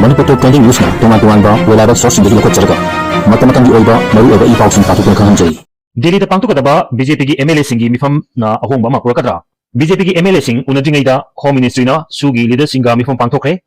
Manipur Top 20 News na tungan-tungan ba wala ba source hindi ko tsarga matamatang di oiba maru oiba ipaw sing patukan kahanjay Delhi ta pangtu kadaba BJP gi MLA singi mifam na ahong ba makura kadra BJP gi MLA sing unadingai da Home Ministry na sugi leader singa mifam pangthokre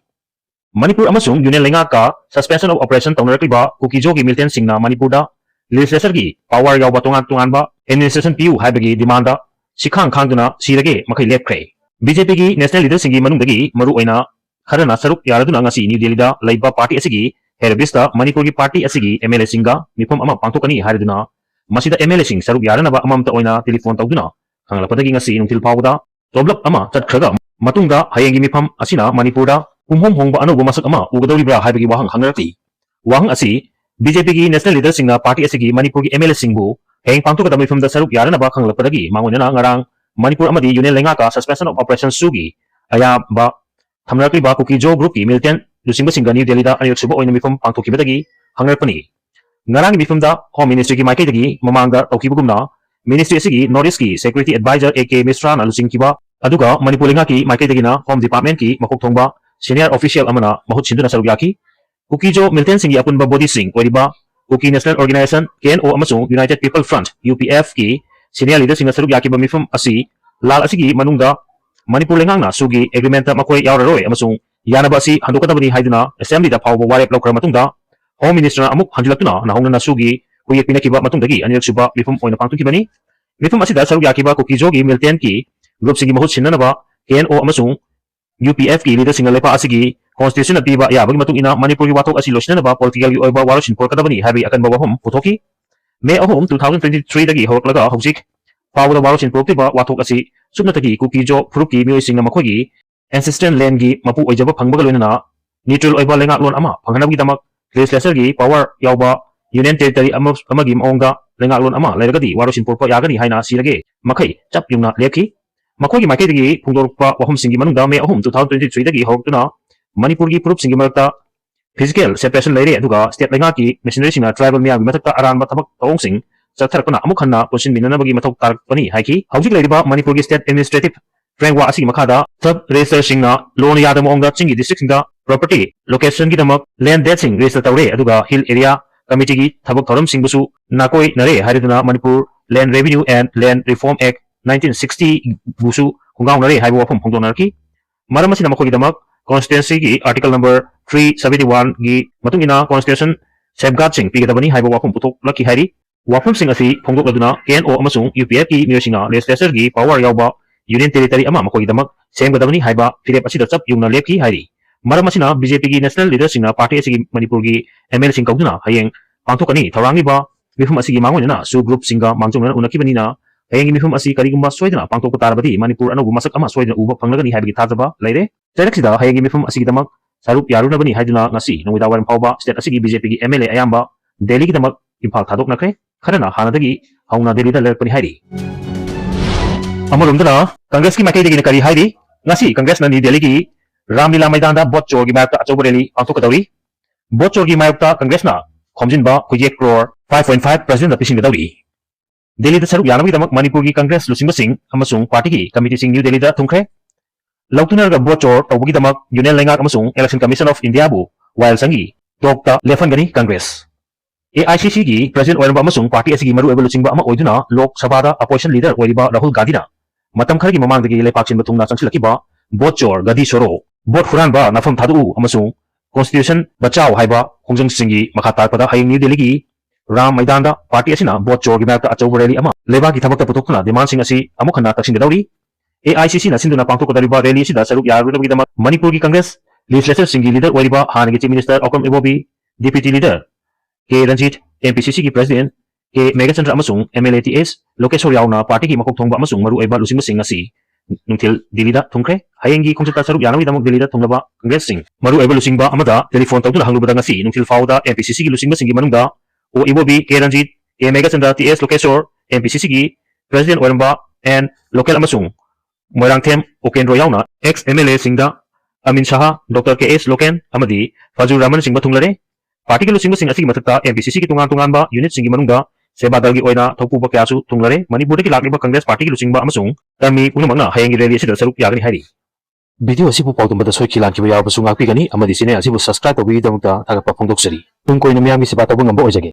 Manipur amasung Union Lenga ka suspension of operation tawnarakli ba Kuki gi Milton sing na Manipur da legislature gi power yaw ba tungan ba administration PU haibagi demand da sikhang khangduna sirage makai lepkre BJP gi national leader singi manungdagi maru oina Karena saruk yaraduna ngasi New Delhi da laiba party asigi herbista Manipur gi party asigi MLA singa mifam ama pangthokani hariduna masida MLA sing saruk yarana ba amam ta oina telephone tawduna khanglapadagi ngasi nungtil pawda toblap ama chatkhraga matungda hayengi mifam asina Manipur da umhom hongba anobo masak ama ugadawribra haibagi wahang hangrati wahang asi BJP gi national leader singa party asigi Manipur gi MLA singbu heng pangthokada mifam da saruk yarana ba khanglapadagi mangonana ngarang Manipur amadi Union Lenga ka suspension of operation sugi aya ba Thamrakli ba Kuki group ki Milton lusingba singa New Delhi da ayok suba oina mifam pangthokibadagi hangarpani ngarang mifam da Home Ministry ki maikei dagi mamangda tawkibugumna Ministry asigi Northeast ki Security Advisor AK Misra na lusingkiba aduga Manipur Lenga ki maikei dagi na Home Department ki makok thongba senior official amana mahut sinduna sarugyaki Kuki Milton singi apunba body sing oiriba Kuki National Organization KNO amasung United People Front UPF ki senior leader singa sarugyaki ba mifam asi lal asigi manungda Manipur Lengang na sugi agreement makoi yauraroi amasung yanaba si handukadabani haiduna assembly da pawba warep lokra matungda Home Minister na amuk hanjulatuna na hongna na sugi kuyek pinakiba matungdagi anirak suba mifam oina pangtukibani mifam asida sarugyakiba Kuki gi Milton ki group singi mahut sinnanaba KNO amasung UPF ki leader singa lepa asigi constitution na piba yabagi matung ina Manipur gi watok asi losnanaba political gi oiba waroshin porkadabani habi akan bawahom putoki May ahom 2023 dagi hoklaga hojik pawda waroshin porkiba watok asi Subnatagi Kuki Puruki Myoising na makogi ancestral land gi mapu oijaba phangbaga loina neutral oiba lenga lon ama phanghanabgi damak legislature gi power yawba union territory amagi maonga lenga lon ama lairagadi waroshin porpa yagani haina sirage makai chap yungna lepki makogi makai dagi phungdorpa wahum singi manungda me ahum 2023 dagi hawtuna Manipur gi purup singi marakta physical separation laire aduga state lenga ki missionary singa tribal mya matakta aran bathabak tawong sing Satharakuna amuk hanna pusin minana bagi matok tarakpani haiki hawjik lairiba Manipur gi state administrative framework asigi makhada sub register singna loan yada moongda chingi district singda property location gi damak land deed sing register tawre aduga hill area committee gi thabak thoram singbusu nakoi nare hariduna Manipur Land Revenue and Land Reform Act 1960 busu hungaung nare haibu wafam phongdonarki maram asina makhoi damak constituency gi article number 371 gi matungina constitution safeguard sing pigedabani haibu wafam putok laki hairi Wafam sing asi phongdok laduna KNO amasung UPF ki myosinga legislature gi power yawba union territory ama makoi damak semgadabani haiba firep asida chap yungna lepki hairi maram asina BJP gi national leader singna party asigi Manipur gi ML sing kauduna hayeng pangthokani thorangi ba mifum asigi mangonina su group singa mangjongna unakibani na hayeng mifum asi karigumba soidana pangthok tarabadi Manipur anogu masak ama soidana uba phanglagani haibagi thajaba leire teraksida hayeng mifum asigi damak saruk yarunabani haiduna ngasi nongida waram phawba state asigi BJP gi MLA ayamba Delhi gi damak imphal thadok nakre Karena hanadagi hauna Delhi da lerpani hairi Amarumdana Congress ki makai dagi nakari hairi ngasi Congress na ni Delhi ki Ramlila Maidan da bot chor gi mayakta achoba rally pangthokadauri bot chor gi mayakta Congress na khomjinba khujek crore 5.5 president da pising dauri Delhi da saruk yanami damak Manipur gi Congress lusingba sing amasung party ki committee sing New Delhi da thungkre lautunar ga bot chor tawgi damak Union Lenga amasung Election Commission of India bu while sangi tokta lefan gani Congress AICC gi President Oirba amasung party asigi maru eba luchingba ama oiduna Lok Sabha da opposition leader oiriba Rahul Gandhi na matam khargi mamangdagi lepakchin batungna changsilakiba botchor gadi soro bot furanba nafam thadu amasung constitution bachao haiba hongjang singi makha tarpada hayeng New Delhi gi Ram Maidan da party asina botchor gi makta achau rally ama leba gi thabakta putokna demand sing asi amukhana taksin dauri AICC na sinduna pangthokadariba rally sida saruk yarudagi dama Manipur gi Congress legislature singi leader oiriba hanagi chief minister Okom Ibobi deputy leader K Ranjit MPCC ki president K Megachandra amasung MLATS Lokeshwar yauna party ki makok thongba amasung maru aiba lusingba sing asi nungthil Delhi da thungkre hayengi khongchata saruk yanami damok Delhi da thonglaba Congress sing maru aiba lusingba amada telephone tawduna hanglubada ngasi nungthil fauda MPCC ki lusingba singi manungda O Ibobi K Ranjit K Megachandra TS Lokeshwar MPCC ki president oiramba and local amasung Moirangthem Okendro yauna ex MLA singda Amin Shah Dr KS Loken amadi Fazur Rahman singba thunglare Party ki lusingba sing asigi matakta MPCC ki tungan ba unit singi manungda sembada gi oina thopuba kyasu tunglare Manipur ki lakliba Congress party ki lusingba amasung tami punamangna hayengi rally asida saruk yagani hairi video ꯑꯁꯤꯕꯨ ꯄꯥꯎꯗꯝꯕꯗ ꯁꯣꯏꯈꯤ ꯂꯥꯟꯈꯤꯕ ꯌꯥꯎꯕꯁꯨ ꯉꯥꯛꯄꯤꯒꯅꯤ ꯑꯃꯗꯤ channel ꯑꯁꯤꯕꯨ subscribe ꯇꯧꯕꯤꯒꯤꯗꯃꯛꯇ ꯊꯥꯒꯠꯄ ꯐꯣꯡꯗꯣꯛꯆꯔꯤ ꯇꯨꯡ ꯀꯣꯏꯅ ꯃꯤꯌꯥꯝꯒꯤ ꯁꯦꯕꯥ ꯇꯧꯕ ꯉꯝꯕ ꯑꯣꯏꯖꯒꯦ